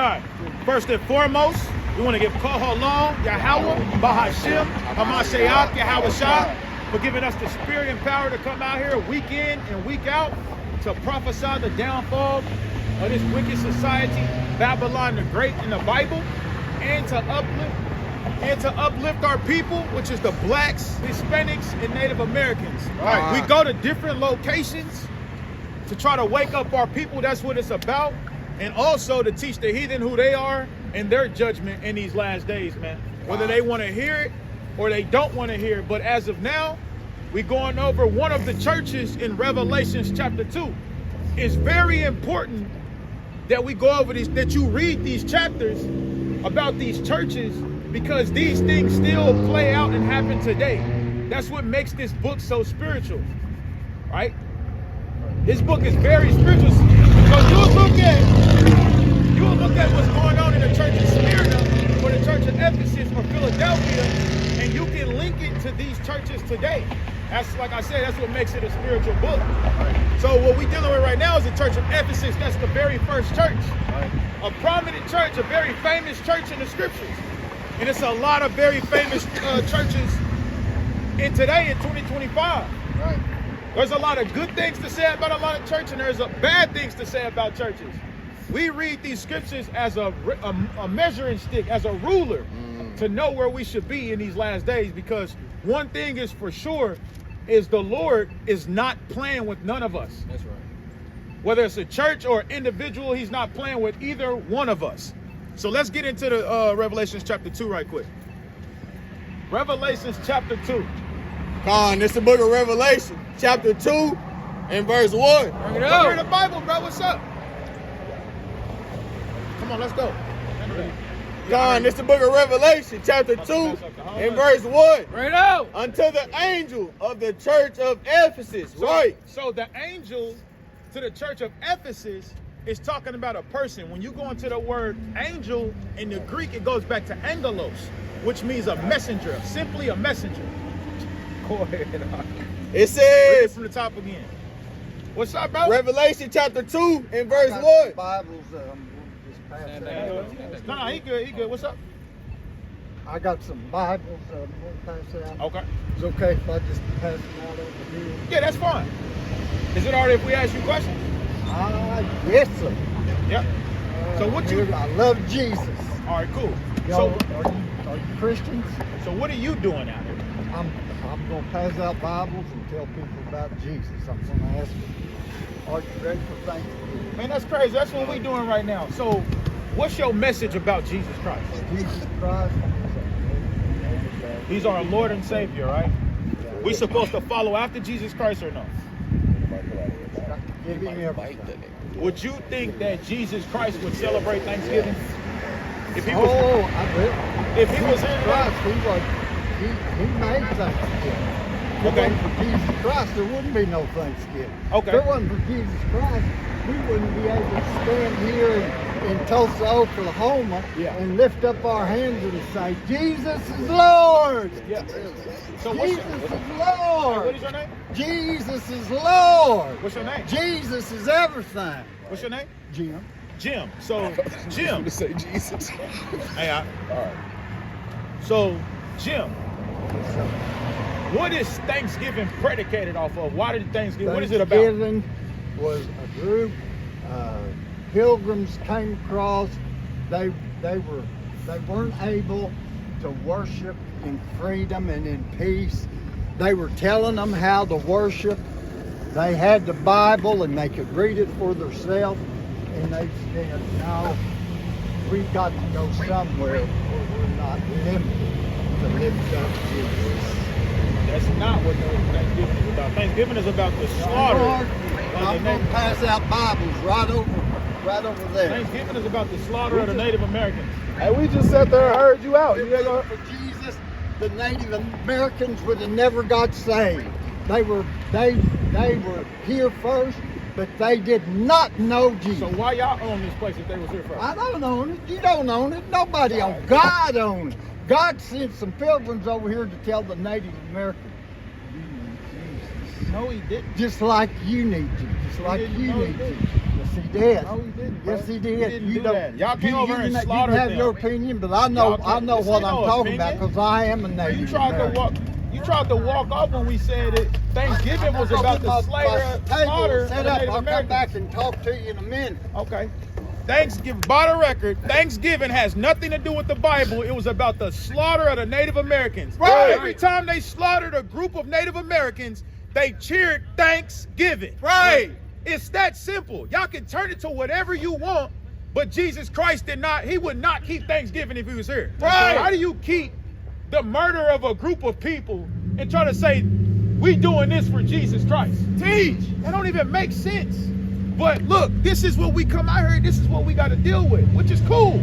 Shai. First and foremost, we want to give Koholom, Yahweh, Bahashim, Hamashiach, Yahweh Shai, for giving us the spirit and power to come out here week in and week out to prophesy the downfall of this wicked society, Babylon the Great in the Bible, and to uplift our people, which is the blacks, Hispanics, and Native Americans. We go to different locations to try to wake up our people. That's what it's about. And also to teach the heathen who they are and their judgment in these last days, man. Whether they want to hear it or they don't want to hear it. But as of now, we're going over one of the churches in Revelations chapter 2. It's very important that we go over these, that you read these chapters about these churches, because these things still play out and happen today. That's what makes this book so spiritual, right? This book is very spiritual. So you'll look at what's going on in the church of Smyrna or the church of Ephesus or Philadelphia, and you can link it to these churches today. That's, like I said, that's what makes it a spiritual book. So what we're dealing with right now is the church of Ephesus. That's the very first church. A prominent church, a very famous church in the scriptures. And it's a lot of very famous churches in today in 2025. There's a lot of good things to say about a lot of churches, and there's bad things to say about churches. We read these scriptures as a measuring stick, as a ruler, to know where we should be in these last days. Because one thing is for sure, is the Lord is not playing with none of us. That's right. Whether it's a church or individual, he's not playing with either one of us. So let's get into the Revelations chapter 2 right quick. Revelations chapter 2. Con, this is the book of Revelation, chapter 2 and verse 1. Bring it up. We're in the Bible, bro. What's up? Come on, let's go. Con, this is the book of Revelation, chapter 2 and verse 1. Bring it out. Unto the angel of the church of Ephesus. So the angel to the church of Ephesus is talking about a person. When you go into the word angel in the Greek, it goes back to angelos, which means a messenger, simply a messenger. Go ahead. It says, read it from the top again. What's up, bro? Revelation chapter 2 and verse 1. Bibles, just pass that. No, he good. He good. What's up? I got some Bibles. Want to pass out. Okay. It's okay if I just pass them out over here. Yeah, that's fine. Is it alright if we ask you questions? Yes, sir. Yep. So what you? I love Jesus. All right, cool. Y'all, So are you Christians? So what are you doing out here? I'm going to pass out Bibles and tell people about Jesus. I'm going to ask them, are you ready for Thanksgiving? Man, that's crazy. That's what we're doing right now. So what's your message about Jesus Christ? Jesus Christ. He's our Lord and Savior, right? We supposed to follow after Jesus Christ or no? Give him everything. Would you think that Jesus Christ would celebrate Thanksgiving? If he was, I bet. if he was here Christ, today? he made Thanksgiving. If it Okay. wasn't for Jesus Christ, there wouldn't be no Thanksgiving. Okay. If it wasn't for Jesus Christ, we wouldn't be able to stand here in Tulsa, Oklahoma, and lift up our hands and say, Jesus is Lord! Yeah. So Jesus is Lord! What is your name? Jesus is Lord! What's your name? Jesus is everything! What's your name? Jim. Jim. So Jim. To say Jesus. Hey, All right. so Jim, what is Thanksgiving predicated off of? Why did Thanksgiving? What is it about? Thanksgiving was a group. Pilgrims came across. They weren't able to worship in freedom and in peace. They were telling them how to worship. They had the Bible and they could read it for themselves. And they said, no, we've got to go somewhere where we're not limited to lift up Jesus. That's not what Thanksgiving is about. Thanksgiving is about the slaughter. I'm going to pass out Bibles right over there. Thanksgiving is about the slaughter of the Native Americans. Hey, we just sat there and heard you out. If it wasn't for Jesus, the Native Americans would have never got saved. They were here first, but they did not know Jesus. So why y'all own this place if they was here first? I don't own it. You don't own it. Nobody owns it. God owns it. God sent some pilgrims over here to tell the Native Americans, you need Jesus. No, he didn't. Just like you need to. Just like didn't you know he need to. didn't. The he did. No, he didn't. Bro. Yes, he did. He didn't you do don't. that. Y'all came over here and you slaughtered can have them. your opinion, but I know This what ain't I'm no talking about opinion. because I am a Native You tried American. to walk. You tried to walk off when we said it. Thanksgiving was about the slaughter Set of up. Native I'll come Americans. back and talk to you in a minute. Okay. Thanksgiving, by the record, Thanksgiving has nothing to do with the Bible. It was about the slaughter of the Native Americans. Right. Every time they slaughtered a group of Native Americans, they cheered Thanksgiving. Right. It's that simple. Y'all can turn it to whatever you want, but Jesus Christ did not, he would not keep Thanksgiving if he was here. Right. How do you keep the murder of a group of people and try to say, we doing this for Jesus Christ? Teach. That don't even make sense. But look, this is what we come out here, this is what we got to deal with, which is cool.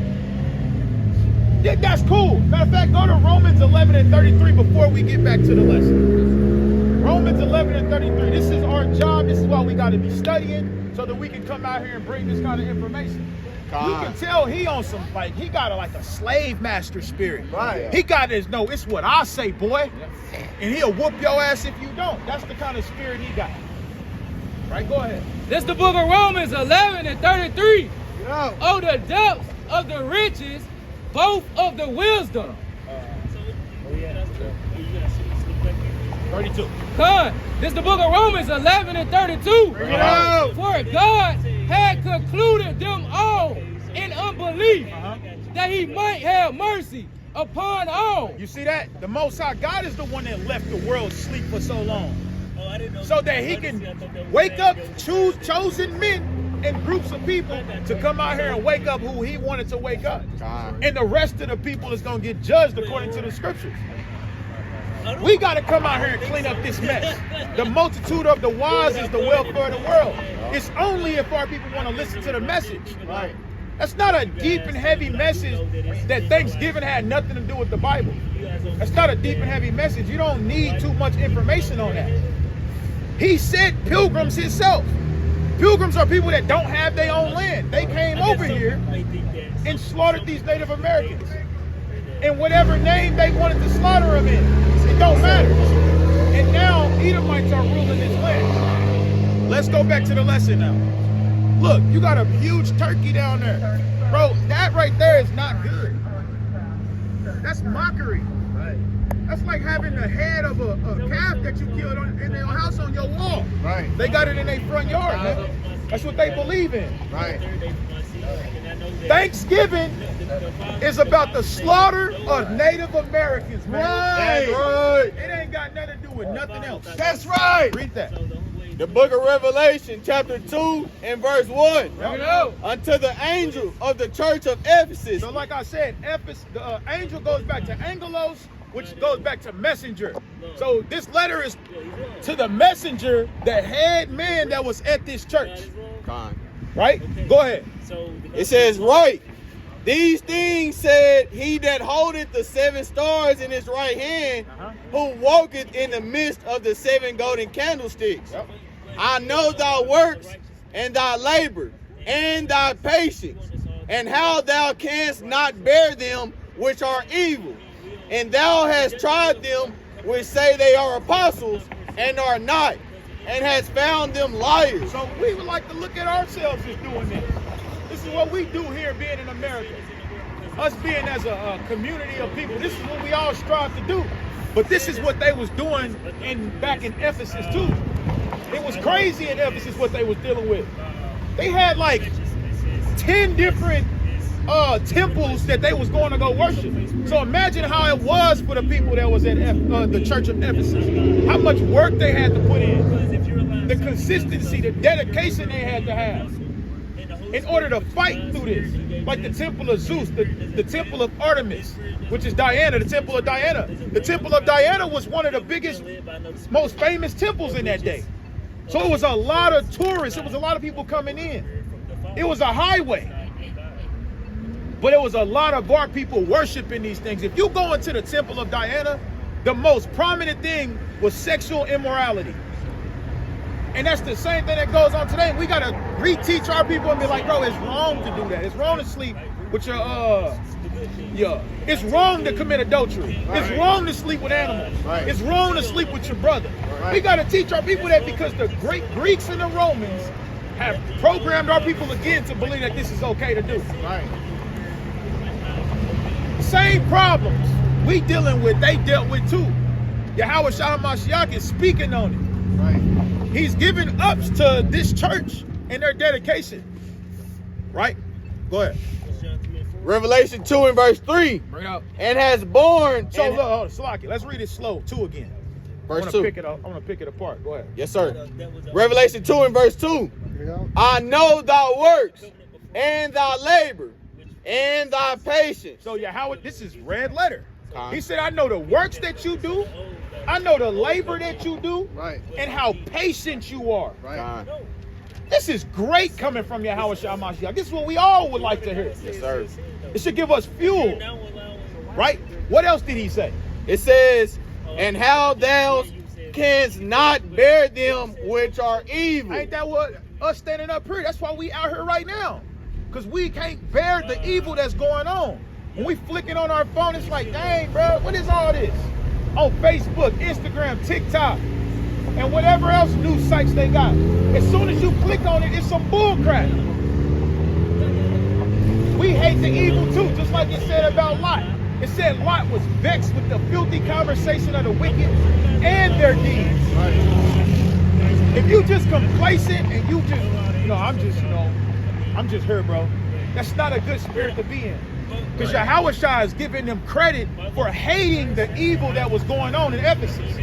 Yeah, that's cool. Matter of fact, go to Romans 11 and 33 before we get back to the lesson. Romans 11 and 33. This is our job. This is why we got to be studying so that we can come out here and bring this kind of information. God. You can tell he on some, like, he got a slave master spirit. Right. He got his, no, it's what I say, boy. And he'll whoop your ass if you don't. That's the kind of spirit he got. Right, go ahead. This the book of Romans 11 and 33. Yeah. Oh, the depths of the riches, both of the wisdom. 32. Con, this the book of Romans 11 and 32. Bring it out. For God had concluded them all in unbelief, that he might have mercy upon all. You see that? The Most High God is the one that left the world asleep for so long. So that he can wake up, choose chosen men and groups of people to come out here and wake up who he wanted to wake up. God. And the rest of the people is going to get judged according to the scriptures. We got to come out here and clean up this mess. The multitude of the wise is the welfare of the world. It's only if our people want to listen to the message. Right. That's not a deep and heavy message that Thanksgiving had nothing to do with the Bible. That's not a deep and heavy message. You don't need too much information on that. He said pilgrims himself. Pilgrims are people that don't have their own land. They came over here and slaughtered these Native Americans in whatever name they wanted to slaughter them in. It don't matter. And now Edomites are ruling this land. Let's go back to the lesson now. Look, you got a huge turkey down there. Bro, that right there is not good. That's mockery. That's like having the head of a calf that you killed in your house on your wall. Right. They got it in their front yard, man. That's what they believe in. Right. Thanksgiving is about the slaughter of Native Americans, man. That's right. It ain't got nothing to do with nothing else. That's right. Read that. The book of Revelation, chapter 2 and verse 1. Bring it out. Unto the angel of the church of Ephesus. So like I said, the angel goes back to angelos, which goes back to messenger. So this letter is to the messenger, the head man that was at this church. God. Right? Go ahead. It says, right. These things said he that holdeth the 7 stars in his right hand, who walketh in the midst of the 7 golden candlesticks. Yep. I know thy works and thy labor and thy patience, and how thou canst not bear them which are evil. And thou hast tried them which say they are apostles and are not, and hast found them liars. So we would like to look at ourselves as doing this. This is what we do here being in America. Us being as a community of people, this is what we all strive to do. But this is what they was doing back in Ephesus too. It was crazy in Ephesus what they was dealing with. They had like 10 different temples that they was going to go worship. So imagine how it was for the people that was at the church of Ephesus. How much work they had to put in. The consistency, the dedication they had to have in order to fight through this. Like the temple of Zeus, the temple of Artemis, which is Diana, the temple of Diana. The temple of Diana was one of the biggest, most famous temples in that day. So it was a lot of tourists. It was a lot of people coming in. It was a highway. But it was a lot of our people worshiping these things. If you go into the temple of Diana, the most prominent thing was sexual immorality. And that's the same thing that goes on today. We got to reteach our people and be like, bro, it's wrong to do that. It's wrong to sleep with your, it's wrong to commit adultery. Right. It's wrong to sleep with animals. Right. It's wrong to sleep with your brother. Right. We got to teach our people that because the great Greeks and the Romans have programmed our people again to believe that this is okay to do. Right. Same problems we dealing with, they dealt with too. Yahweh Shah Mashiach is speaking on it. Right. He's giving ups to this church and their dedication. Right? Go ahead. Revelation 2 and verse 3. Bring it up. And has borne. So look, hold on, Salaki, let's read it slow. 2 again. Verse I 2. want to pick it apart. Go ahead. Yes, sir. Revelation 2 and verse 2. Yeah. I know thy works and thy labor and thy patience. So Yahweh, this is red letter. Con. He said, I know the works that you do. I know the labor that you do. Right. And how patient you are. Right. Con. This is great coming from Yahweh Shah Mashiach. This is what we all would like to hear. Yes, sir. It should give us fuel. Right? What else did he say? It says, and how thou canst not bear them which are evil. Ain't that what us standing up here? That's why we out here right now. Because we can't bear the evil that's going on. When we flicking on our phone, it's like, dang, bro, what is all this? On Facebook, Instagram, TikTok, and whatever else news sites they got. As soon as you click on it, it's some bull crap. We hate the evil too, just like it said about Lot. It said Lot was vexed with the filthy conversation of the wicked and their deeds. Right. If you just complacent and you just, I'm just here, bro. That's not a good spirit to be in. Because Yahweh Shah is giving them credit for hating the evil that was going on in Ephesus.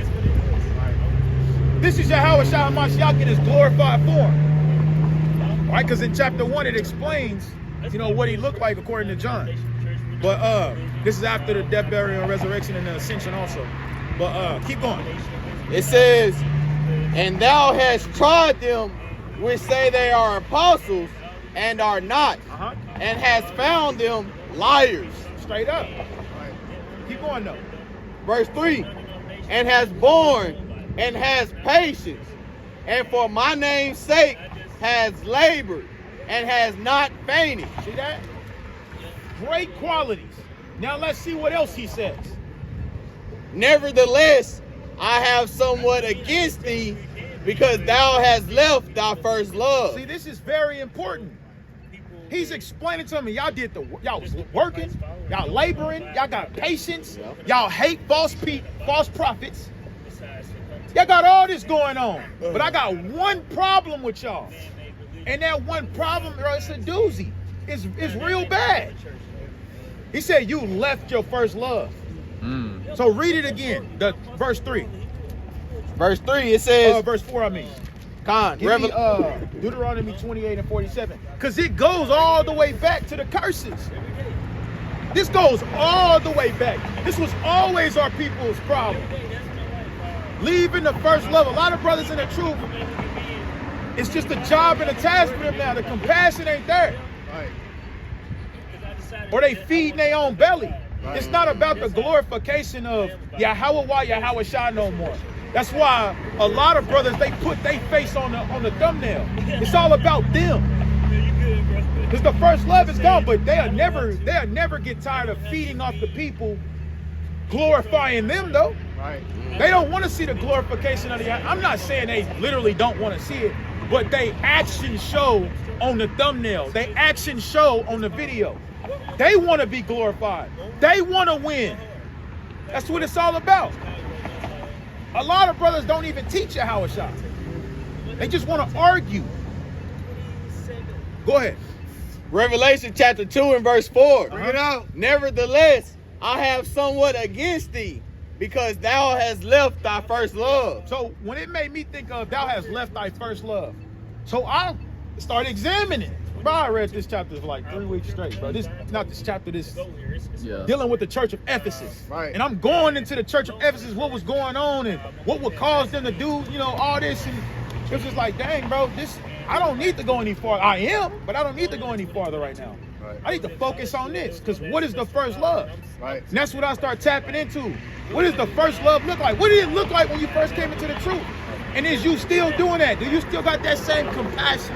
This is Yahweh Shah Mashiach in his glorified form. Right? Because in chapter 1 it explains, what he looked like according to John. But this is after the death, burial, and resurrection and the ascension also. But keep going. It says, and thou hast tried them which say they are apostles and are not, and hast found them liars. Straight up. Keep going though. Verse 3, and has borne and has patience, and for my name's sake has labored and has not fainted. See that? Great qualities. Now let's see what else he says. Nevertheless, I have somewhat against thee, because thou hast left thy first love. See, this is very important. He's explaining to me, y'all was working, y'all laboring, y'all got patience, y'all hate false prophets. Y'all got all this going on. But I got one problem with y'all. And that one problem, bro, it's a doozy. It's real bad. He said you left your first love. So read it again, the verse 3. Verse 3, it says, Verse 4, I mean. Give me, Deuteronomy 28 and 47. Because it goes all the way back to the curses. This goes all the way back. This was always our people's problem. Leaving the first love. A lot of brothers in the truth, it's just a job and a task for them now. The compassion ain't there. Right. Or they feeding their own belly. It's not about the glorification of Yahweh Shah no more. That's why a lot of brothers, they put their face on the thumbnail. It's all about them. Because the first love is gone, but they'll never get tired of feeding off the people, glorifying them though. Right. They don't want to see the glorification of the. I'm not saying they literally don't want to see it, but they action show on the thumbnail. They action show on the video. They want to be glorified. They want to win. That's what it's all about. A lot of brothers don't even teach Yahweh Shah. They just want to argue. Go ahead. Revelation chapter 2 and verse 4. Bring it out. Nevertheless, I have somewhat against thee, because thou hast left thy first love. So when it made me think of thou hast left thy first love, so I started examining. Bro, I read this chapter for like 3 weeks straight, bro. This not this chapter, this dealing with the church of Ephesus. Right. And I'm going into the church of Ephesus, what was going on and what would cause them to do, all this. And it was just like, dang, bro, I don't need to go any farther. I am, but I don't need to go any farther right now. Right. I need to focus on this, because what is the first love? Right. And that's what I start tapping into. What does the first love look like? What did it look like when you first came into the truth? And is you still doing that? Do you still got that same compassion?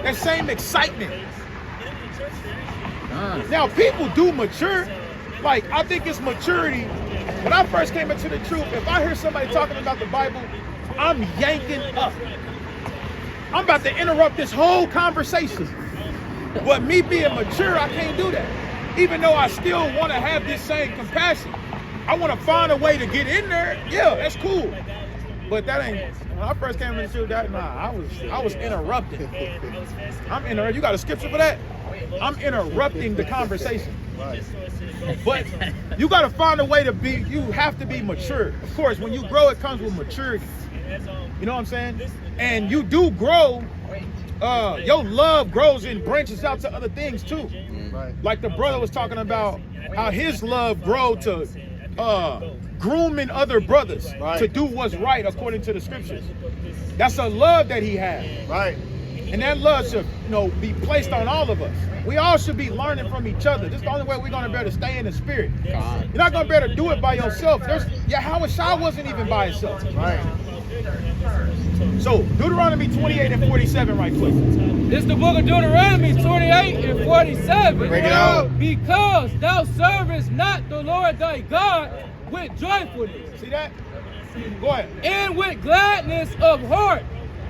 That same excitement? Now, people do mature. Like, I think it's maturity. When I first came into the truth, if I hear somebody talking about the Bible, I'm yanking up. I'm about to interrupt this whole conversation. But me being mature, I can't do that. Even though I still want to have this same compassion. I want to find a way to get in there. Yeah, that's cool. But that ain't, when I first came into that, I was interrupting. I'm interrupting. You got a scripture for that? I'm interrupting the conversation. Right. But you got to find a way to be, you have to be mature. Of course, when you grow, it comes with maturity. You know what I'm saying? And you do grow, your love grows and branches out to other things too. Right. Like the brother was talking about how his love grow to grooming other brothers to do what's right according to the scriptures. That's a love that he has. Right. And that love should, be placed on all of us. We all should be learning from each other. This is the only way we're going to be able to stay in the spirit. God. You're not going to be able to do it by yourself. Yahweh wasn't even by himself. Right. So, Deuteronomy 28 and 47 right quick. This is the book of Deuteronomy 28 and 47. Bring it out. Because thou servest not the Lord thy God with joyfulness. See that? Go ahead. And with gladness of heart,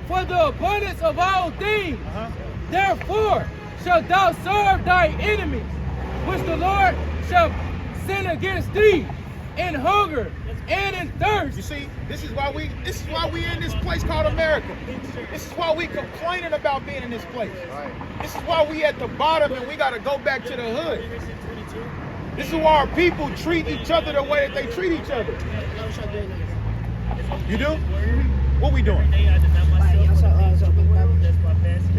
for the abundance of all things. Therefore shalt thou serve thy enemies, which the Lord shall send against thee, in hunger and in thirst. You see, this is why we in this place called America. This is why we complaining about being in this place. Right. This is why we at the bottom and we got to go back to the hood. This is why our people treat each other the way that they treat each other. You do? What we doing? Yeah,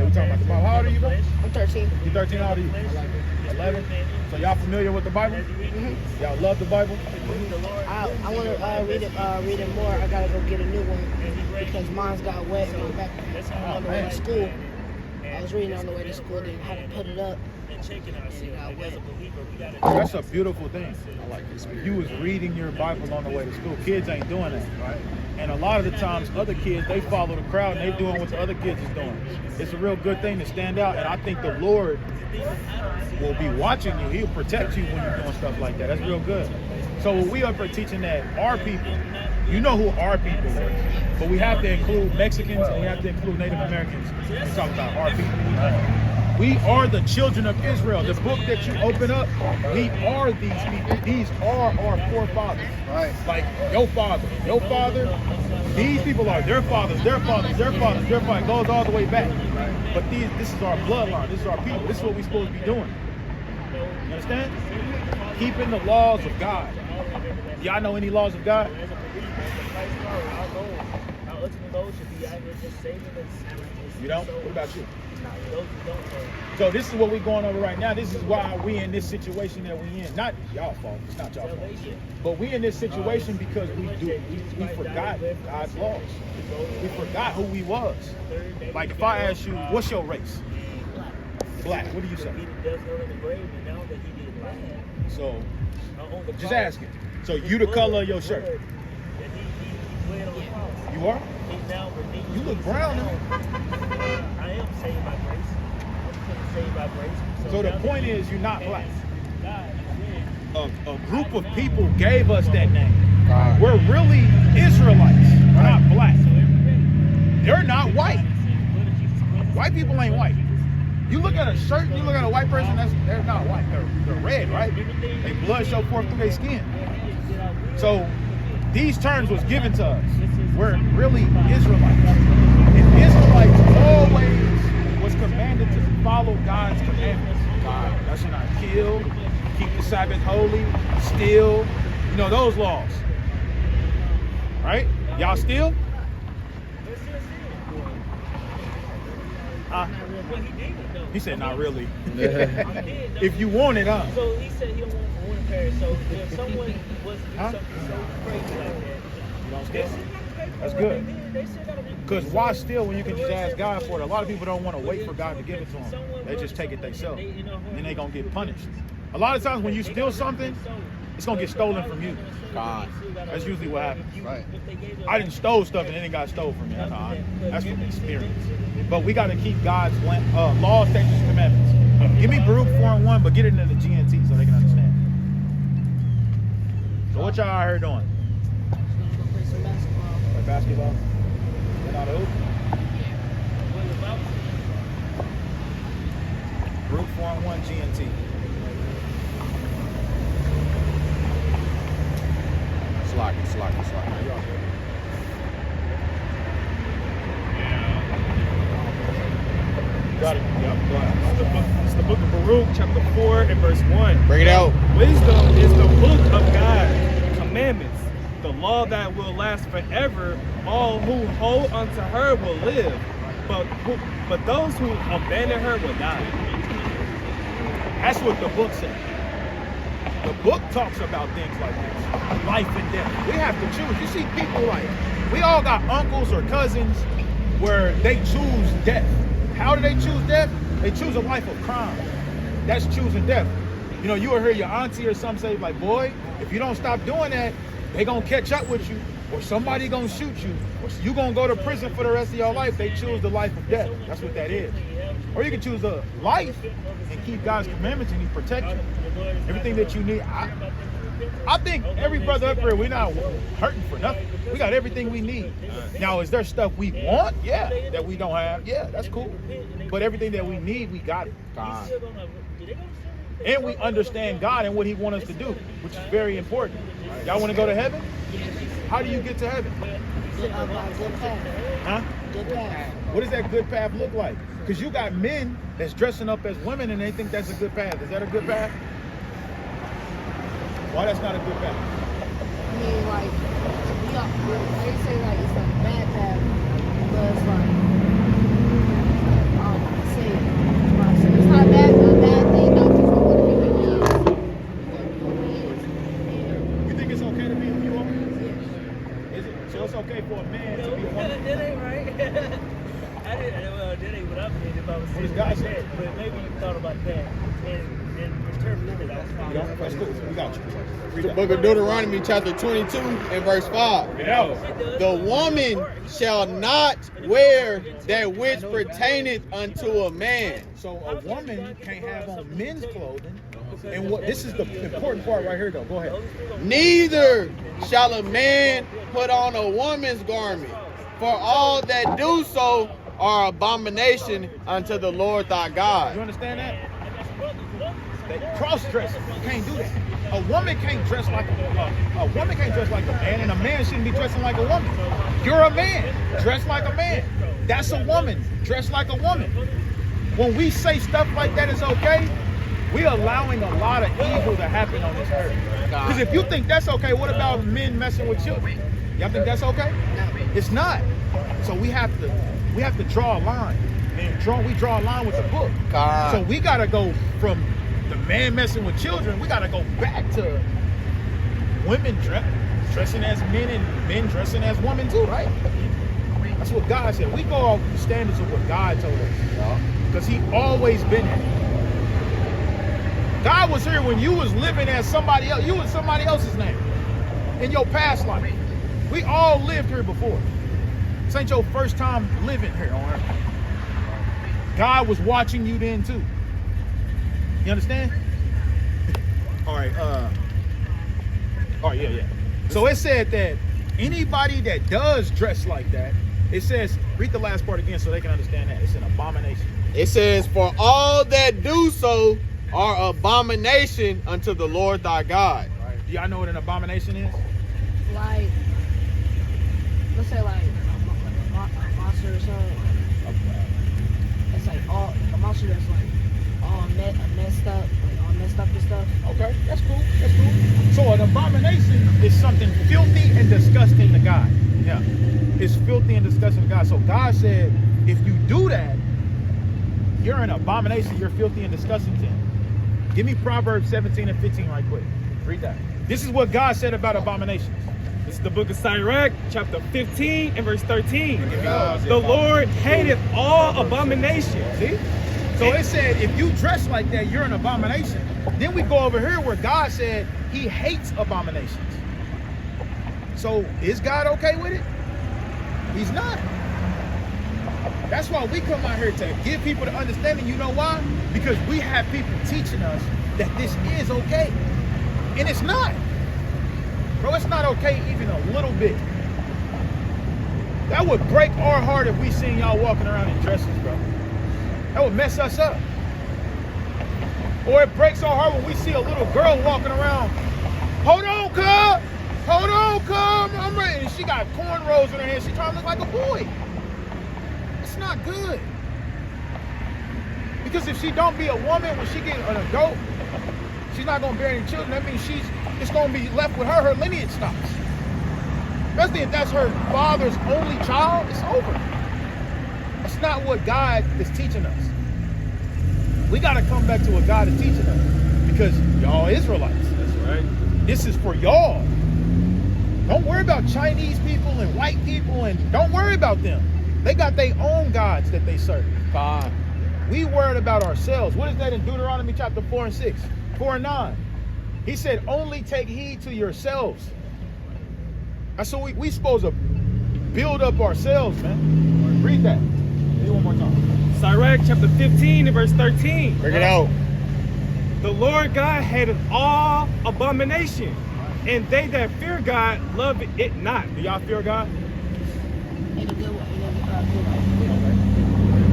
we talking about the Bible. How old are you, bro? I'm 13. You 13, how old are you? 11. So y'all familiar with the Bible? Mm-hmm. Y'all love the Bible? I want to read it more. I got to go get a new one because mine's got wet on the back on the way to school. I was reading on the way to school, then had to put it up. That's a beautiful thing. I like this. You was reading your Bible on the way to school. Kids ain't doing that, right? And a lot of the times, other kids, they follow the crowd and they doing what the other kids is doing. It's a real good thing to stand out, and I think the Lord will be watching you. He'll protect you when you're doing stuff like that. That's real good. So when we up for teaching that our people, you know who our people are, but we have to include Mexicans and we have to include Native Americans. We talk about our people. We are the children of Israel. The book that you open up, we are these people. These are our forefathers. Right. Like your father, these people are their fathers, their fathers, their fathers, their fathers. It goes all the way back. But this is our bloodline. This is our people. This is what we're supposed to be doing. You understand? Keeping the laws of God. Y'all know any laws of God? You don't? What about you? So this is what we're going over right now. This is why we in this situation that we in. Not y'all fault. It's not y'all fault. But we in this situation because we forgot God's laws. We forgot who we was. Like if I ask you, what's your race? Black. What do you say? So just ask it. So you the color of your shirt. You are? You look brown to me. I am saved by grace. I'm saved by grace. So the point is, you're not black. A group of people gave us that name. We're really Israelites. We're not black. They're not white. White people ain't white. You look at a shirt, you look at a white person, they're not white. They're red, right? They blood show forth through their skin. So these terms was given to us. We're really Israelites. And Israelites always was commanded to follow God's commandments. Thou shalt not kill, keep the Sabbath holy, steal, those laws. Right? Y'all steal? He said not really. If you want it, huh? So he said he don't want to perish. So if someone was to do something so crazy like that, you don't steal? That's good. Because why steal when you can just ask God for it? A lot of people don't want to wait for God to give it to them. They just take it themselves. And then they're going to get punished. A lot of times when you steal something, it's going to get stolen from you. God. That's usually what happens. Right. I didn't stole stuff and then it got stole from me. That's from experience. But we got to keep God's laws, statutes, commandments. Give me Baruch 4:1, but get it into the GNT so they can understand. So what y'all out here doing? Play some basketball. Play basketball? Get out of hoop? Baruch 4:1 GNT. Slack. Got it. Yep. It's the book of Baruch, chapter 4 and verse 1. Bring it out. Wisdom is the book of God, commandments, the law that will last forever. All who hold unto her will live, but those who abandon her will die. That's what the book says. The book talks about things like this, life and death. We have to choose. You see people like, we all got uncles or cousins where they choose death. How do they choose death? They choose a life of crime. That's choosing death. You know, you will hear your auntie or some say like, boy, if you don't stop doing that, they gonna catch up with you, or somebody gonna shoot you, or you gonna go to prison for the rest of your life. They choose the life of death. That's what that is. Or you can choose a life and keep God's commandments and He protect you. Everything that you need. I think every brother up here, we're not hurting for nothing. We got everything we need. Now, is there stuff we want? Yeah. That we don't have? Yeah, that's cool. But everything that we need, we got it. God. And we understand God and what He wants us to do, which is very important. Y'all want to go to heaven? How do you get to heaven? Good path. Huh? Good path. What does that good path look like? Because you got men that's dressing up as women and they think that's a good path. Is that a good path? Why that's not a good path? I mean, like, they say like it's like a bad path, but it's like, it's not a bad thing, not just for what You think it's okay to be who you are? Is it? So it's okay for a man to be a woman? That ain't right. That ain't what I mean if I was What does saying God like say? that. But maybe you thought about that and interpreted it. That's cool. We got you. Read The that. book of Deuteronomy, chapter 22 and verse 5. The woman shall not wear that which pertaineth unto a man. So a woman can't have on men's clothing. And what this is the important part right here though. Go ahead. Neither shall a man put on a woman's garment, for all that do so are abomination unto the Lord thy You God. understand that? That cross-dressing, you can't do that. A woman can't dress like a woman can't dress like a man, and a man shouldn't be dressing like a woman. You're a man, dress like a man. That's a woman, dress like a woman. When we say stuff like that is okay, we're allowing a lot of evil to happen on this earth. Because if you think that's okay, what about men messing with children? Y'all think that's okay? It's not. So we have to draw a line, and we draw a line with the book. God. So we gotta go from the man messing with children. We gotta go back to women dressing as men and men dressing as women too, right? That's what God said. We go off the standards of what God told us, because He always been there. God was here when you was living as somebody else. You was somebody else's name in your past life. We all lived here before. This ain't your first time living here on earth. God was watching you then too. You understand? All right, yeah. So it said that anybody that does dress like that, it says, read the last part again so they can understand that. It's an abomination. It says, for all that do so are abomination unto the Lord thy God. Right. Do y'all know what an abomination is? Like, let's say like a monster or something. It's like a monster that's like all messed up, like all messed up and stuff. Okay, that's cool. That's cool. So an abomination is something filthy and disgusting to God. Yeah, it's filthy and disgusting to God. So God said, if you do that, you're an abomination. You're filthy and disgusting to Him. Give me Proverbs 17 and 15 right quick. Read that. This is what God said about abominations. This is the book of Sirach, chapter 15 and verse 13. The Lord hateth all abominations. See? So it said, if you dress like that, you're an abomination. Then we go over here where God said He hates abominations. So is God okay with it? He's not. That's why we come out here to give people the understanding. You know why? Because we have people teaching us that this is okay. And it's not. Bro, it's not okay even a little bit. That would break our heart if we seen y'all walking around in dresses, bro. That would mess us up. Or it breaks our heart when we see a little girl walking around. Hold on, cub. Hold on, cub. I'm ready. And she got cornrows in her hair. She trying to look like a boy. It's not good. Because if she don't be a woman when she get an adult, she's not gonna bear any children. That means it's gonna be left with her lineage stops. Especially if that's her father's only child, it's over. That's not what God is teaching us. We gotta come back to what God is teaching us. Because y'all Israelites. That's right. This is for y'all. Don't worry about Chinese people and white people, and don't worry about them. They got their own gods that they serve. God. We worried about ourselves. What is that in Deuteronomy chapter 4 and 6? 4 and 9. He said, only take heed to yourselves. That's what we supposed to build up ourselves, man. Read that. Read one more time. Sirach chapter 15 and verse 13. Bring it out. The Lord God hated all abomination, and they that fear God love it not. Do y'all fear God? In a good way.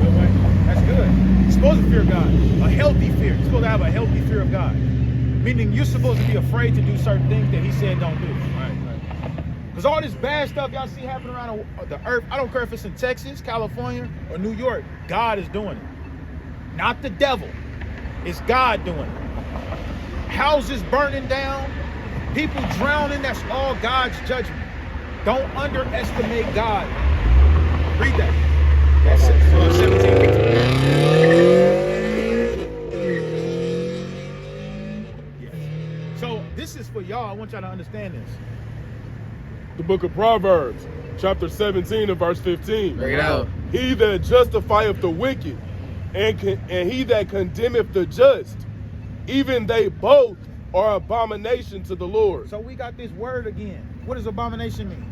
Good way. That's good. You're supposed to fear God. A healthy fear. You're supposed to have a healthy fear of God. Meaning you're supposed to be afraid to do certain things that he said don't do. Because all this bad stuff y'all see happening around the earth, I don't care if it's in Texas, California, or New York, God is doing it. Not the devil. It's God doing it. Houses burning down, people drowning, that's all God's judgment. Don't underestimate God. Read that. That's it. 17. Yeah. So this is for y'all. I want y'all to understand this. The book of Proverbs, chapter 17 and verse 15. Bring it out. He that justifieth the wicked and he that condemneth the just, even they both are abomination to the Lord. So we got this word again. What does abomination mean?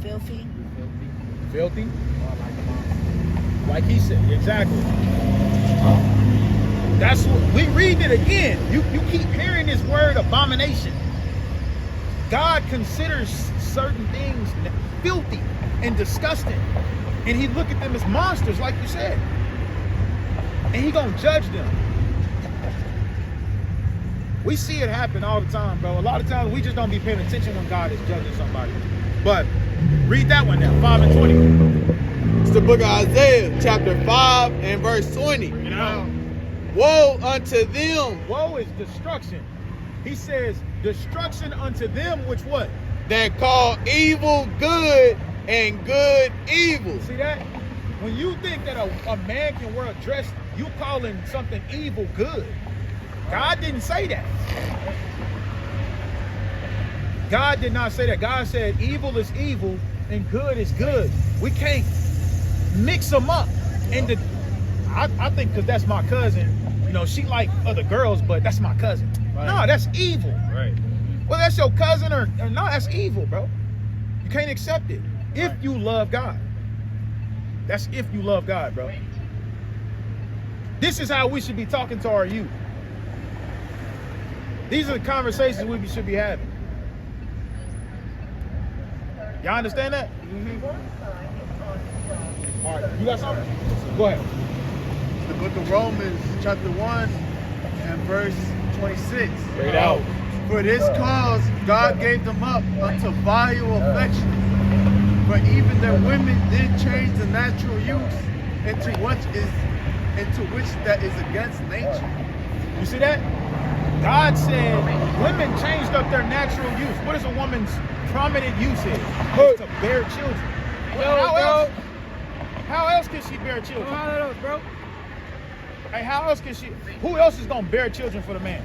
Filthy. Filthy. Like he said, exactly. That's what we read it again. You keep hearing this word abomination. God considers certain things filthy and disgusting, and he look at them as monsters, like you said, and he gonna judge them. We see it happen all the time, bro. A lot of times we just don't be paying attention when God is judging somebody. But read that one now, 5 and 20. It's the book of Isaiah, chapter 5 and verse 20. You know, Woe unto them woe is destruction. He says, destruction unto them which what? that call evil good and good evil. See that? When you think that a man can wear a dress, you calling something evil good. God didn't say that. God did not say that. God said evil is evil and good is good. We can't mix them up. And I think because that's my cousin, you know, she like other girls, but that's my cousin. Right. No, that's evil. Right. Well, that's your cousin or no, that's evil, bro. You can't accept it if you love God. That's if you love God, bro. This is how we should be talking to our youth. These are the conversations we should be having. Y'all understand that? Mm-hmm. All right, you got something? Go ahead. The book of Romans, chapter 1 and verse 26. Bring it out. For this cause God gave them up unto vile affection. For even their women did change the natural use into which that is against nature. You see that? God said women changed up their natural use. What is a woman's prominent use is? It's to bear children. How else can she bear children? Bro. Hey, how else can she? Who else is gonna bear children for the man?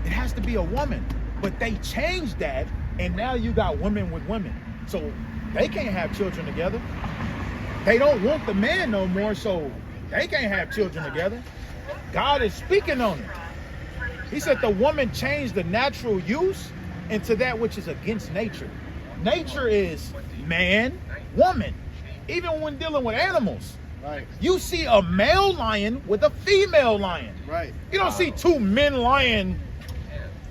It has to be a woman. But they changed that, and now you got women with women. So they can't have children together. They don't want the man no more, so they can't have children together. God is speaking on it. He said the woman changed the natural use into that which is against nature. Nature is man, woman. Even when dealing with animals. Right. You see a male lion with a female lion. Right. You don't see two men lion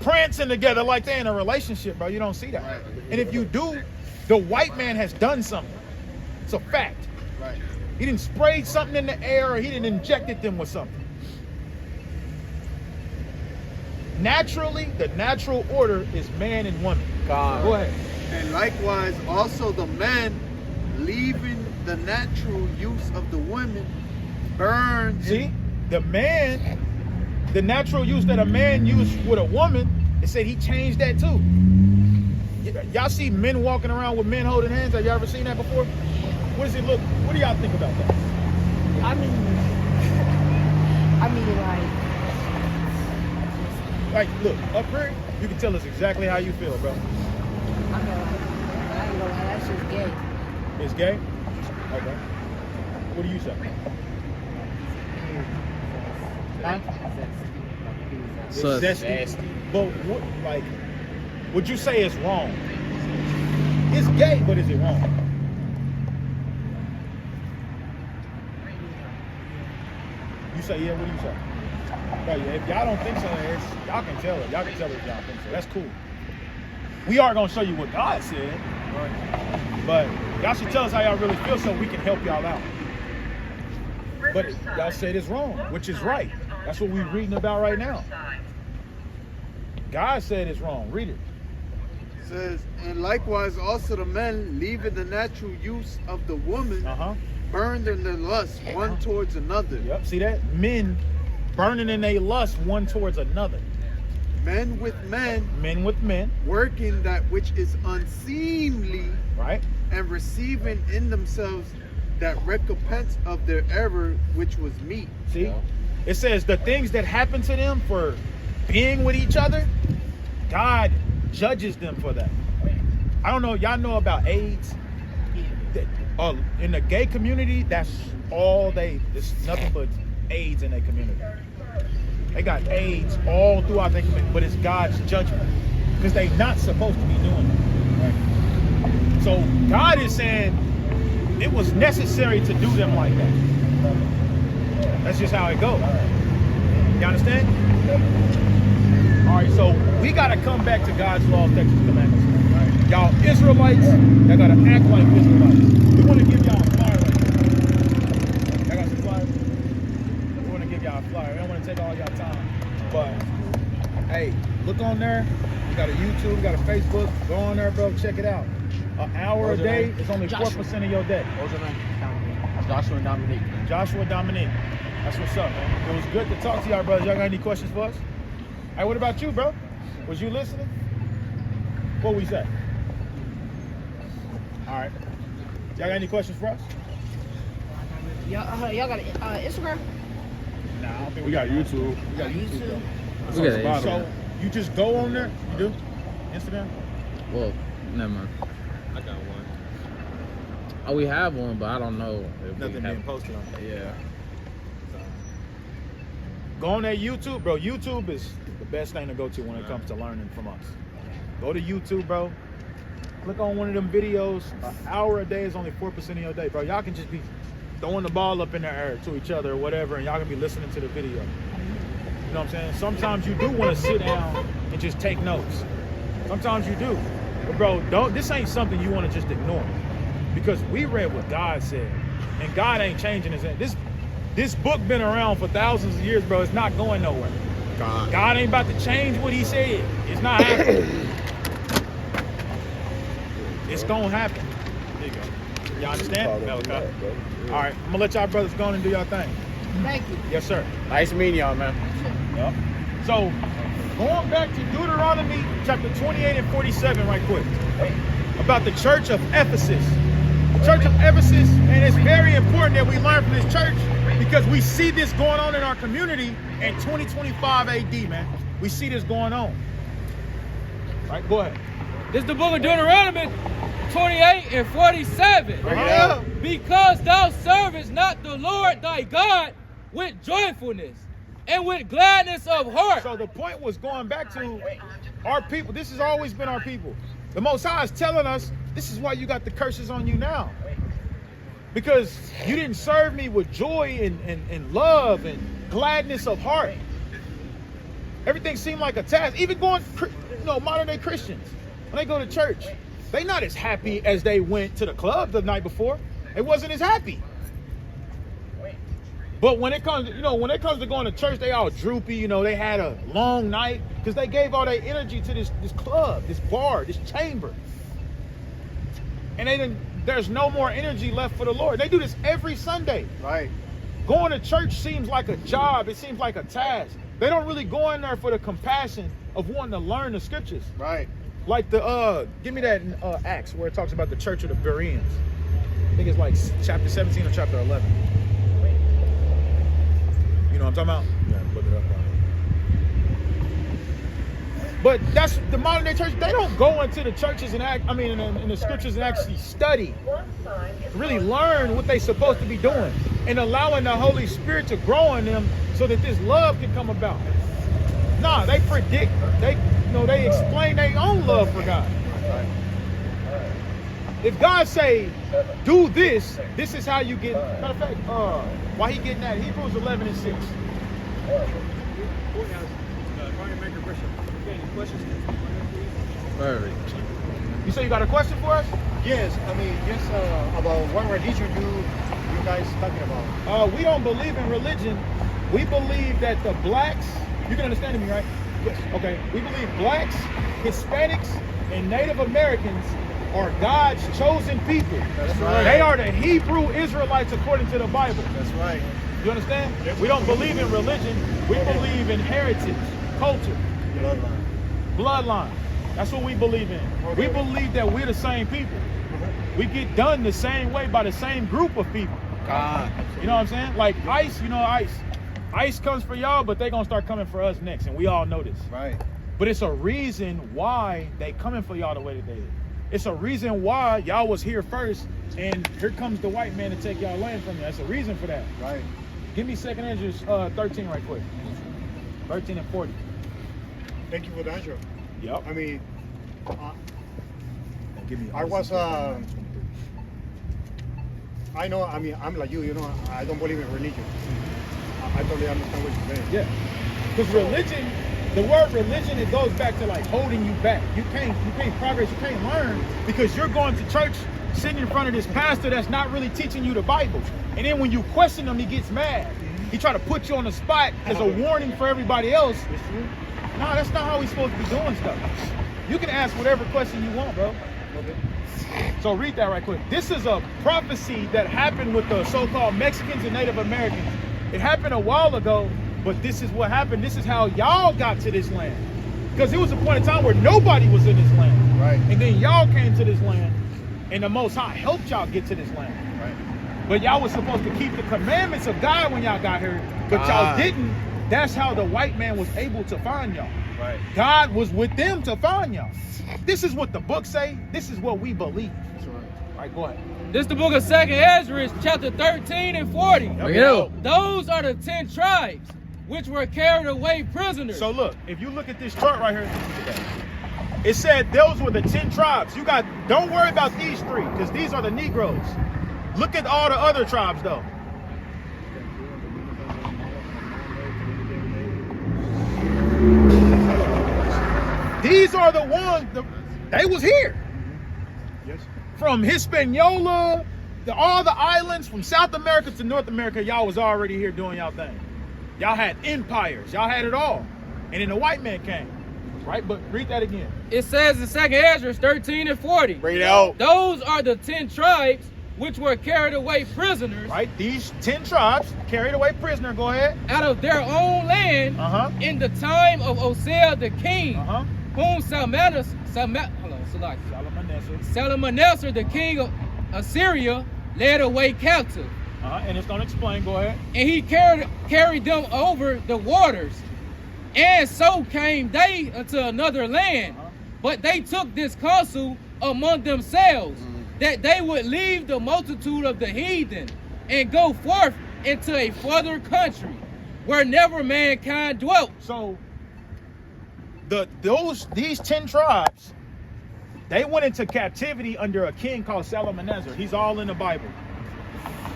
prancing together like they're in a relationship, bro. You don't see that. Right. And if you do, the white man has done something. It's a fact. Right. He didn't spray something in the air or he didn't injected them with something. naturally, the natural order is man and woman. God. Go ahead. And likewise, also the men, leaving the natural use of the women, burn. See, the man, the natural use that a man used with a woman, it said he changed that too. Y'all see men walking around with men holding hands? Have y'all ever seen that before? What does it look? What do y'all think about that? I mean, Like, look, up here, you can tell us exactly how you feel, bro. I ain't gonna lie, that's just gay. It's gay? Okay. What do you say? Huh? It's zesty. But what, like, would you say it's wrong? It's gay, but is it wrong? You say yeah, what do you say? Right, yeah, if y'all don't think so, y'all can tell it. Y'all can tell it if y'all think so. That's cool. We are gonna show you what God said, but y'all should tell us how y'all really feel so we can help y'all out. But y'all said it's wrong, which is right. That's what we're reading about right now. God said it's wrong. Read it. It says, and likewise also the men, leaving the natural use of the woman, burned in their lust one towards another. Yep, see that? Men burning in their lust one towards another. Men with men. Men with men. Working that which is unseemly. Right. And receiving in themselves that recompense of their error which was meet. See? It says the things that happen to them for being with each other, God judges them for that. I don't know, y'all know about AIDS? In the gay community, that's all there's nothing but AIDS in their community. They got AIDS all throughout their community, but it's God's judgment because they're not supposed to be doing it. Right? So God is saying it was necessary to do them like that. That's just how it goes. You understand? All right, so we got to come back to God's law, statutes, and commandments. Right? Y'all Israelites, y'all got to act like Israelites. We want to give y'all a flyer right now. Y'all got some flyers? We want to give y'all a flyer. We don't want to take all y'all time. But, hey, look on there. We got a YouTube, we got a Facebook. Go on there, bro. Check it out. An hour a day is only 4% of your day. What's your name? Joshua and Dominique. Joshua Dominique. That's what's up, man. It was good to talk to y'all, brothers. Y'all got any questions for us? Hey, what about you, bro? Was you listening? What we say? All right. Y'all got any questions for us? Y'all got Instagram? Nah, I don't think We got YouTube. We got YouTube. We got it. So you just go on there? You do? Instagram? Well, never mind. I got one. Oh, we have one, but I don't know if Nothing we being have. posted on there. Yeah. Go on that YouTube, bro. YouTube is the best thing to go to when it comes to learning from us. Go to YouTube, bro. Click on one of them videos. An hour a day is only 4% of your day, bro. Y'all can just be throwing the ball up in the air to each other or whatever, and y'all can be listening to the video. You know what I'm saying? Sometimes you do want to sit down and just take notes. Sometimes you do. But bro, this ain't something you want to just ignore. Because we read what God said. And God ain't changing his end. This book been around for thousands of years, bro. It's not going nowhere. God ain't about to change what he said. It's not happening. It's gonna happen. There you go. Y'all understand? All right, I'm gonna let y'all brothers go on and do y'all thing. Thank you. Yes, sir. Nice meeting y'all, man. Yep. So, going back to Deuteronomy chapter 28 and 47 right quick. About the church of Ephesus. The church of Ephesus, and it's very important that we learn from this church because we see this going on in our community in 2025 AD, man. We see this going on. All right, go ahead. This is the book of Deuteronomy 28 and 47. Because thou servest not the Lord thy God with joyfulness and with gladness of heart. So the point was going back to our people. This has always been our people. The Most High is telling us this is why you got the curses on you now. Because you didn't serve me with joy and love and gladness of heart. Everything seemed like a task. Even going, modern day Christians, when they go to church, they not as happy as they went to the club the night before. They wasn't as happy. But when it comes, when it comes to going to church, they all droopy. They had a long night because they gave all their energy to this club, this bar, this chamber, and there's no more energy left for the Lord. They do this every Sunday. Right. Going to church seems like a job. It seems like a task. They don't really go in there for the compassion of wanting to learn the scriptures. Right. Like give me that in Acts where it talks about the church of the Bereans. I think it's like chapter 17 or chapter 11. You know what I'm talking about? Yeah, look it up on it. But that's the modern day church. They don't go into the churches and in the scriptures and actually study, really learn what they're supposed to be doing, and allowing the Holy Spirit to grow in them so that this love can come about. Nah, they predict. They explain their own love for God. If God say, do this, this is how you get. Matter of fact, why he getting that? Hebrews 11:6. You say you got a question for us? Yes, just about what religion you guys talking about. We don't believe in religion. We believe that the blacks, you can understand me, right? Yes. Okay. We believe blacks, Hispanics, and Native Americans are God's chosen people. That's right. They are the Hebrew Israelites according to the Bible. That's right. You understand? Yes. We don't believe in religion. We believe in heritage, culture, bloodline. That's what we believe in. We believe that we're the same people. We get done the same way by the same group of people. God. You know what I'm saying? Like ICE, ICE comes for y'all, but they're gonna start coming for us next, and we all know this. Right. But it's a reason why they coming for y'all the way that they did. It's a reason why y'all was here first, and here comes the white man to take y'all land from you. That's a reason for that. Right. Give me 2 Ezra 13 right quick. 13 and 40. Thank you for the answer. Yep. Give me. I was. I know. I'm like you. I don't believe in religion. I totally understand what you're saying. Yeah. Because religion, the word religion, it goes back to like holding you back. You can't progress. You can't learn because you're going to church, sitting in front of this pastor that's not really teaching you the Bible. And then when you question him, he gets mad. He try to put you on the spot as a warning for everybody else. No, that's not how he's supposed to be doing stuff. You can ask whatever question you want, bro. So read that right quick. This is a prophecy that happened with the so-called Mexicans and Native Americans. It happened a while ago, but this is what happened. This is how y'all got to this land. Because it was a point in time where nobody was in this land. Right. And then y'all came to this land, and the Most High helped y'all get to this land. Right. But y'all was supposed to keep the commandments of God when y'all got here, but y'all didn't. That's how the white man was able to find y'all. Right. God was with them to find y'all. This is what the book say. This is what we believe. That's right. All right, go ahead. This is the book of 2 Ezra, chapter 13 and 40. Yep. Those are the 10 tribes which were carried away prisoners. So look, if you look at this chart right here, it said those were the 10 tribes. Don't worry about these 3, because these are the Negroes. Look at all the other tribes though. These are the ones, they was here. Yes. From Hispaniola, all the islands, from South America to North America, y'all was already here doing y'all thing. Y'all had empires, y'all had it all. And then the white man came, right? But read that again. It says in 2 Ezra 13 and 40. Bring it out. Those are the 10 tribes which were carried away prisoners. Right, these 10 tribes carried away prisoner, go ahead. Out of their own land in the time of Hosea the king, whom Salmanassar, the king of Assyria, led away captive. And it's gonna explain, go ahead. And he carried them over the waters. And so came they unto another land. But they took this counsel among themselves, that they would leave the multitude of the heathen and go forth into a further country where never mankind dwelt. So these 10 tribes, they went into captivity under a king called Salmanassar. He's all in the Bible.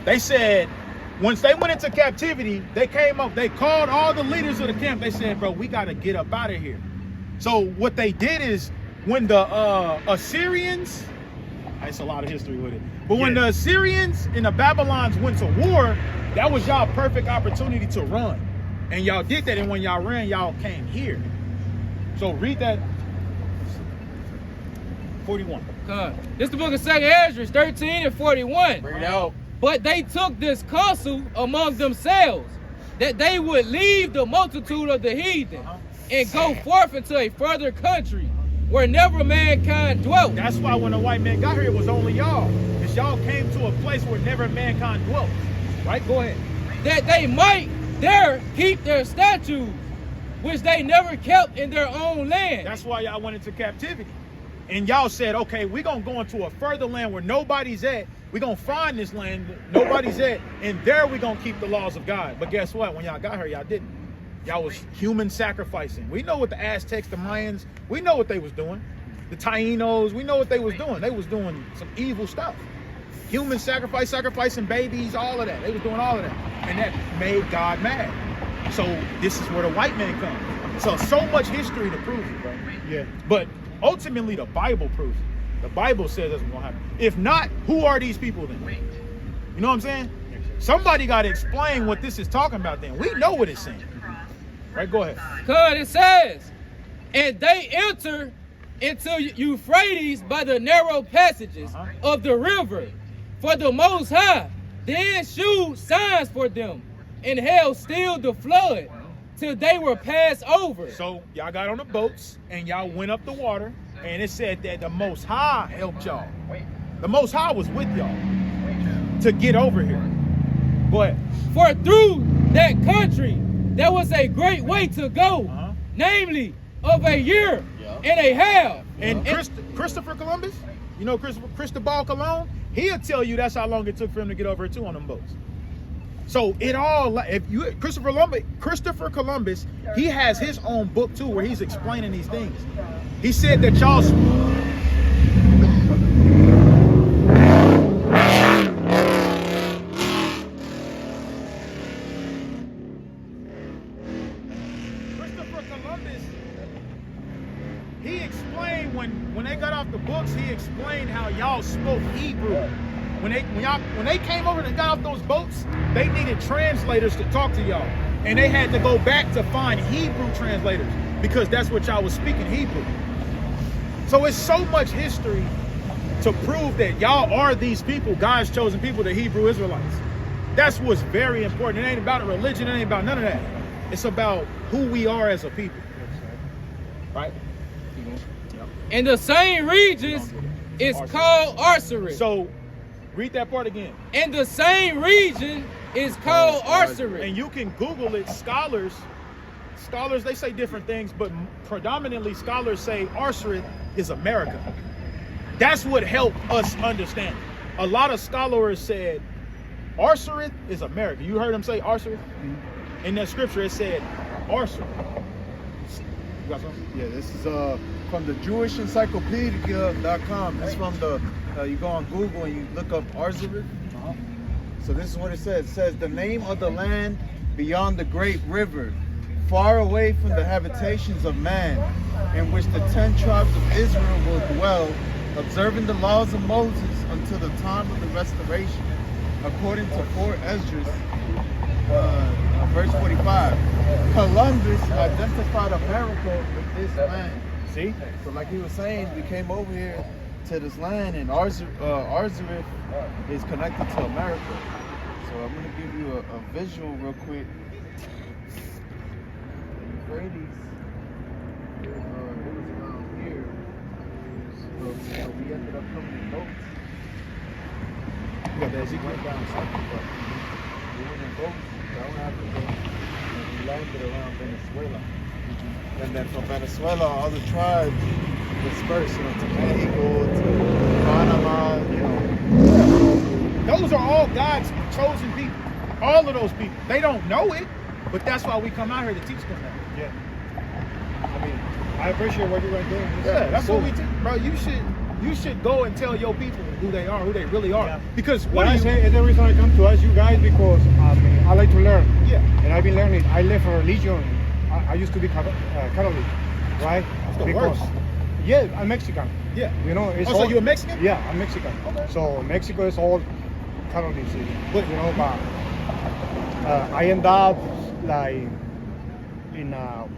They said, once they went into captivity, they came up, they called all the leaders of the camp. They said, bro, we got to get up out of here. So what they did is, when the Assyrians It's a lot of history with it. But when the Assyrians and the Babylons went to war, that was y'all perfect opportunity to run. And y'all did that, and when y'all ran, y'all came here. So read that. 41. This is the book of 2nd Ezra, 13 and 41. Bring it out. But they took this counsel among themselves, that they would leave the multitude of the heathen and go forth into a further country where never mankind dwelt. That's why when the white man got here, it was only y'all. Because y'all came to a place where never mankind dwelt. Right? Go ahead. That they might there keep their statutes, which they never kept in their own land. That's why y'all went into captivity. And y'all said, okay, we're going to go into a further land where nobody's at. We're going to find this land nobody's at. And there we're going to keep the laws of God. But guess what? When y'all got here, y'all didn't. Y'all was human sacrificing. We know what the Aztecs, the Mayans, we know what they was doing. The Tainos, we know what they was doing. They was doing some evil stuff. Human sacrifice, sacrificing babies, all of that. They was doing all of that. And that made God mad. So this is where the white man comes. So much history to prove it, bro. Yeah. But ultimately, the Bible proves it. The Bible says that's what's going to happen. If not, who are these people then? You know what I'm saying? Somebody got to explain what this is talking about then. We know what it's saying. Right, go ahead. Because it says, and they enter into Euphrates by the narrow passages of the river, for the Most High then shewed signs for them, and held still the flood till they were passed over. So y'all got on the boats and y'all went up the water, and it said that the Most High helped y'all. The Most High was with y'all to get over here. Go ahead. For through that country there was a great way to go, namely of a year and a half. And Christopher Columbus, you know Cristobal Colon, he'll tell you that's how long it took for him to get over here too on them boats. So it all, if you Christopher Columbus, he has his own book too where he's explaining these things. He said that y'all he explained when they got off the books, he explained how y'all spoke Hebrew. When they came over and got off those boats, they needed translators to talk to y'all. And they had to go back to find Hebrew translators because that's what y'all was speaking, Hebrew. So it's so much history to prove that y'all are these people, God's chosen people, the Hebrew Israelites. That's what's very important. It ain't about a religion, it ain't about none of that. It's about who we are as a people. Right? In the same regions is called Arsarit. So read that part again. In the same region is called Arsarit. And you can Google it. Scholars, they say different things, but predominantly scholars say Arsarit is America. That's what helped us understand it. A lot of scholars said Arsarit is America. You heard them say Arsarit? In that scripture it said Arsarit. You got something? Yeah, this is from the JewishEncyclopedia.com. It's from the, you go on Google and you look up Arsarit. So this is what it says. It says, the name of the land beyond the great river, far away from the habitations of man, in which the 10 tribes of Israel will dwell, observing the laws of Moses until the time of the restoration, according to 4 Esdras, verse 45. Columbus identified America with this land. See? So like he was saying, we came over here to this land, and Arsarit is connected to America. So I'm going to give you a visual real quick. Euphrates, it was around here. So we ended up coming in boats. You got that Ezekiel down south. We went in boats down Africa, and we landed around Venezuela. And then from Venezuela, all the tribes dispersed, to Mexico, to Panama, Those are all God's chosen people. All of those people. They don't know it, but that's why we come out here to teach them that. Yeah. I mean, I appreciate what you're doing. Yeah, that's what we teach. Bro, you should go and tell your people who they are, who they really are. Yeah. Because what I say is the reason I come to ask you guys, because I like to learn. Yeah. And I've been learning. I left a religion. I used to be Catholic, right? That's the worst. Yeah, I'm Mexican. Yeah. You know, it's Oh, so all, you're a Mexican? Yeah, I'm Mexican. Okay. So Mexico is all Catholic city. But You know, but I end up like in a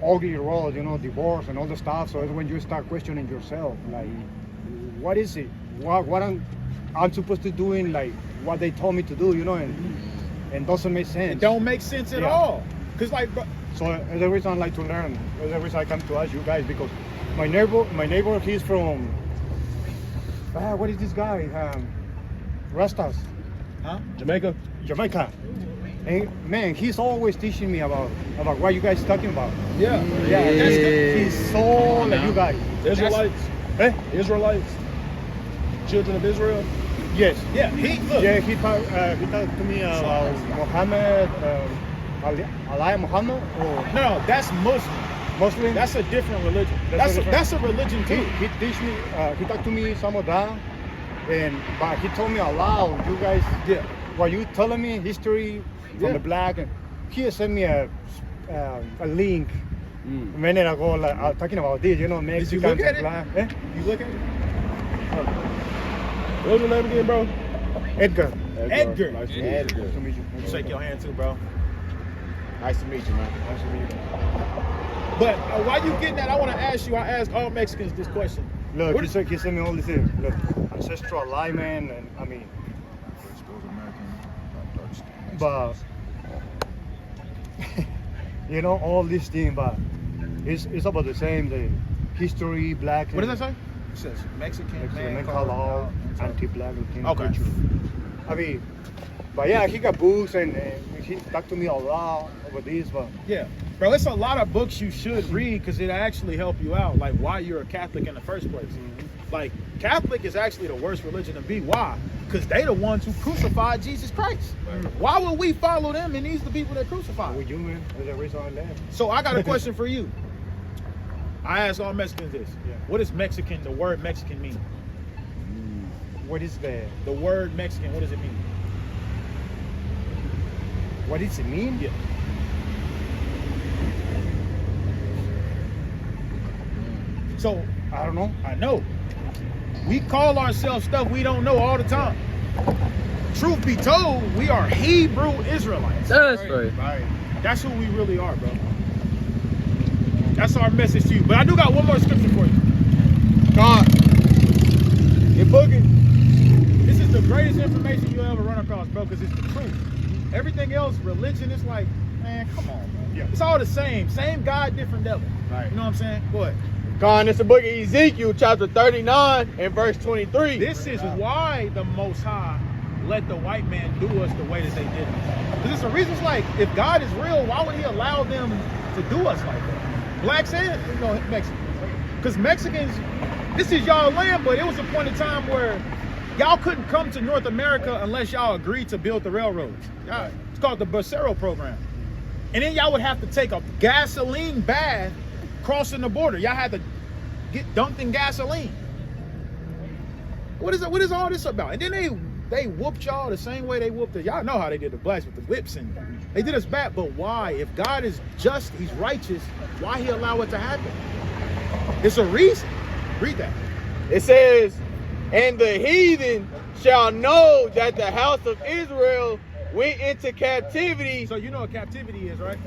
ugly road, you know, divorce and all the stuff. So it's when you start questioning yourself, like, what is it? What I'm supposed to do in like what they told me to do, you know, and doesn't make sense. it don't make sense at Yeah. all. Cause like, So it's the reason I like to learn. It's the reason I come to ask you guys because my neighbor, he's from what is this guy? Rastas, huh? Jamaica. Jamaica. And man, he's always teaching me about what you guys talking about. Yeah. Yeah, he's so like you guys. Israelites. Eh? Israelites. Children of Israel. Yes. Yeah. Look. Yeah, he talked to me about Muhammad, Allah Muhammad, or No, that's Muslim. Muslim. That's a different religion. That's That's a a religion too. He teach me. He talked to me some of that, but he told me aloud. You guys, Yeah. what you telling me history from Yeah. the black, and he sent me a link a minute ago, like talking about this. You know, Did Mexicans you look at and it? black. You look at it. What's your name again, bro? Edgar. Edgar. Nice to meet you. Nice to meet you. Shake your hand too, bro. Nice to meet you, man. Nice to meet you. But while you getting that, I want to ask you. I ask all Mexicans this question. Look, What he sent me all this thing. Look, ancestral alignment, and I mean, but you know all these things, but it's about the same. The history, black. What does that say? It says Mexican Man called all anti-black looking. Okay. culture. I mean, but yeah, he got books and he talked to me a lot about this, but Yeah, bro, it's a lot of books you should read because it actually help you out, like why you're a Catholic in the first place. Like, Catholic is actually the worst religion to be. Why? Because they the ones who crucified Jesus Christ. Why would we follow them and these the people that crucified? we human. There's a reason I left. So I got a question for you. I ask all Mexicans this. Yeah. What does Mexican, the word Mexican mean? What is The word Mexican, what does it mean? what does it mean? Yeah. So, I don't know. I know. We call ourselves stuff we don't know all the time. Truth be told, we are Hebrew Israelites. That's right. Right. That's who we really are, bro. That's our message to you. But I do got one more scripture for you. God. Your boogie. This is the greatest information you'll ever run across, bro, because it's the truth. Everything else, religion, it's like, man, come on, bro. Yeah. It's all the same. Same God, different devil. Right. You know what I'm saying? Go ahead. God, it's the book of Ezekiel, chapter 39 and verse 23. This is why the Most High let the white man do us the way that they did. Because it's the reasons like, if God is real, why would he allow them to do us like that? Blacks and Mexicans. Because Mexicans, this is y'all land, but it was a point in time where y'all couldn't come to North America unless y'all agreed to build the railroads. It's called the Bracero program. And then y'all would have to take a gasoline bath crossing the border. Y'all had to get dunked in gasoline. What is all this about? And then they whooped y'all the same way they whooped us. Y'all know how they did the blacks with the whips, and they did us bad. But why? If God is just, he's righteous, why he allow it to happen? It's a reason. Read that. It says, and the heathen shall know that the house of Israel went into captivity. So you know what captivity is, right?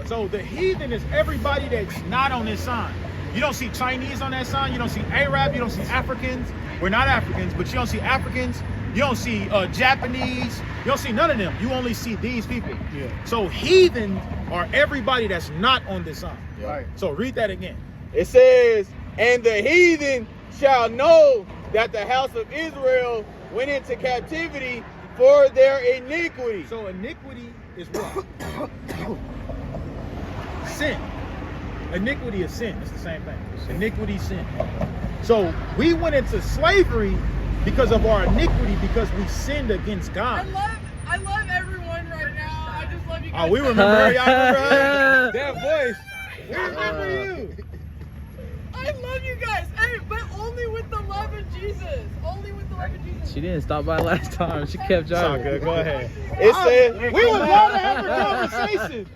So the heathen is everybody that's not on this sign. You don't see Chinese on that sign. You don't see Arab. You don't see Africans. We're not Africans, but you don't see Africans. You don't see Japanese. You don't see none of them. You only see these people. Yeah. So heathen are everybody that's not on this sign. Right. So read that again. It says, and the heathen shall know that the house of Israel went into captivity for their iniquity. So iniquity is what? Sin. Iniquity is sin. It's the same thing. Iniquity, sin. So we went into slavery because of our iniquity, because we sinned against God. I love everyone right now. I just love you guys. Oh, we remember her. Y'all remember her? That voice. We remember you. I love you guys. Hey, but only with the love of Jesus. Only with the love of Jesus. She didn't stop by last time. She kept It's all driving. good. Go ahead. It says, We would love to have a conversation.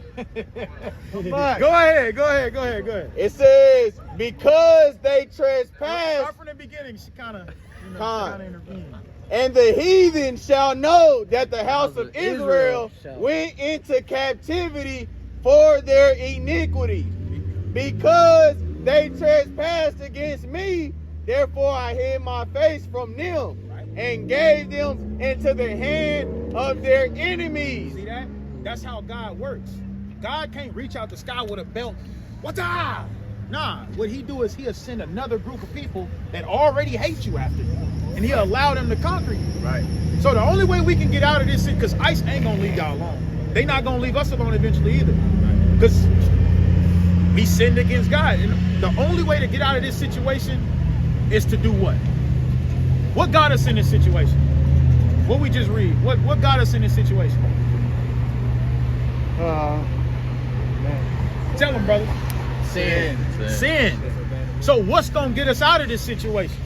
Go ahead. it says, because they trespass, Start from the beginning. She kind of intervened. and the heathen shall know that the house of Israel went into captivity for their iniquity. Because they trespassed against me, therefore I hid my face from them and gave them into the hand of their enemies. See that? That's how God works. God can't reach out the sky with a belt. What's up? Nah, what he do is he'll send another group of people that already hate you after you. And he'll allow them to conquer you. Right. So the only way we can get out of this, because ICE ain't gonna leave y'all alone. They not gonna leave us alone eventually either. Because we sinned against God. And the only way to get out of this situation is to do what? What got us in this situation? What we just read? What got us in this situation? Tell them, brother. Sin. So what's gonna get us out of this situation?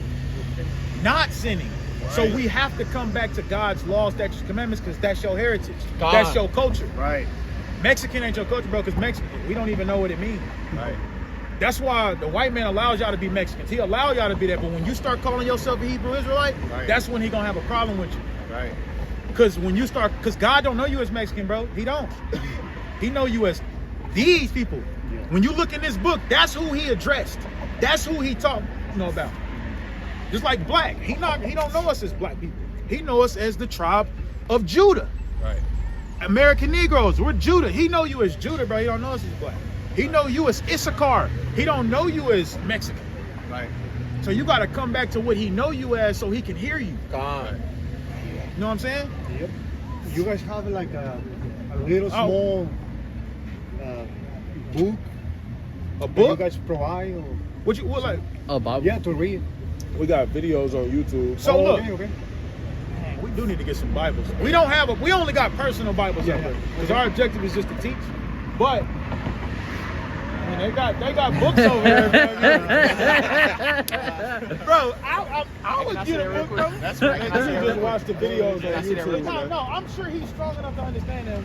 Not sinning. Right. So we have to come back to God's laws, statutes, commandments, because that's your heritage. God. That's your culture. Right. Mexican ain't your culture, bro, because Mexican, we don't even know what it means. Right. That's why the white man allows y'all to be Mexicans. He allows y'all to be that, but when you start calling yourself a Hebrew Israelite, that's when he gonna have a problem with you. Right. Because when you start, because God don't know you as Mexican, bro. He don't. He know you as these people. Yeah. When you look in this book, that's who he addressed. That's who he talked, about. Just like black, he don't know us as black people. He know us as the tribe of Judah. Right. American Negroes, we're Judah. He know you as Judah, bro. He don't know us as black. He know you as Issachar. He don't know you as Mexican. Right. So you got to come back to what he know you as, so he can hear you. God. You know what I'm saying? Yep. You guys have like a little small book. A book? You guys provide? Or What like? A Bible? Yeah, to read. We got videos on YouTube. So look, okay. Man, we do need to get some Bibles. We don't have we only got personal Bibles out there because our objective is just to teach. But I mean, they got books over there, bro. I would get a book, bro. That's right. I just watch the videos on YouTube. No, I'm sure he's strong enough to understand that.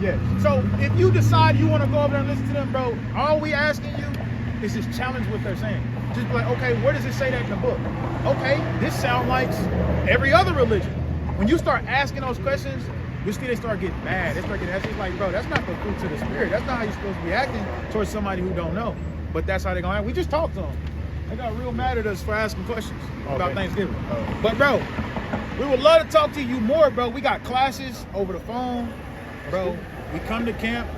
Yeah. So if you decide you want to go over there and listen to them, bro, all we asking you is just challenge what they're saying. Just be like, okay, where does it say that in the book? Okay, this sounds like every other religion. When you start asking those questions, you see they start getting mad. They start getting it's like, bro, that's not the fruits of the spirit. That's not how you're supposed to be acting towards somebody who don't know. But that's how they're going to act. We just talked to them. They got real mad at us for asking questions about Thanksgiving. But bro, we would love to talk to you more, bro. We got classes over the phone, bro. We come to camp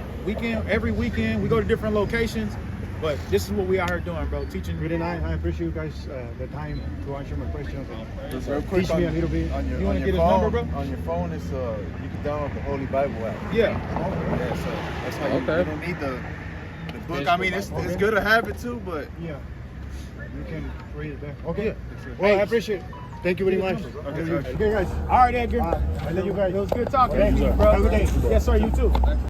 every weekend. We go to different locations. But this is what we out here doing, bro. Teaching. Really nice. I appreciate you guys the time to answer my questions. Real quick, teach me a little bit. You want to get his number, bro? On your phone, it's you can download the Holy Bible app. Yeah. Yeah. So that's how you don't need the book. I mean, it's good to have it too, but yeah, you can read it there. Okay. Well, I appreciate it. Thank you very much. Okay, guys. All right, Edgar. I love you guys. It was good talking to you, bro. Have a good day. Yes, sir. You too.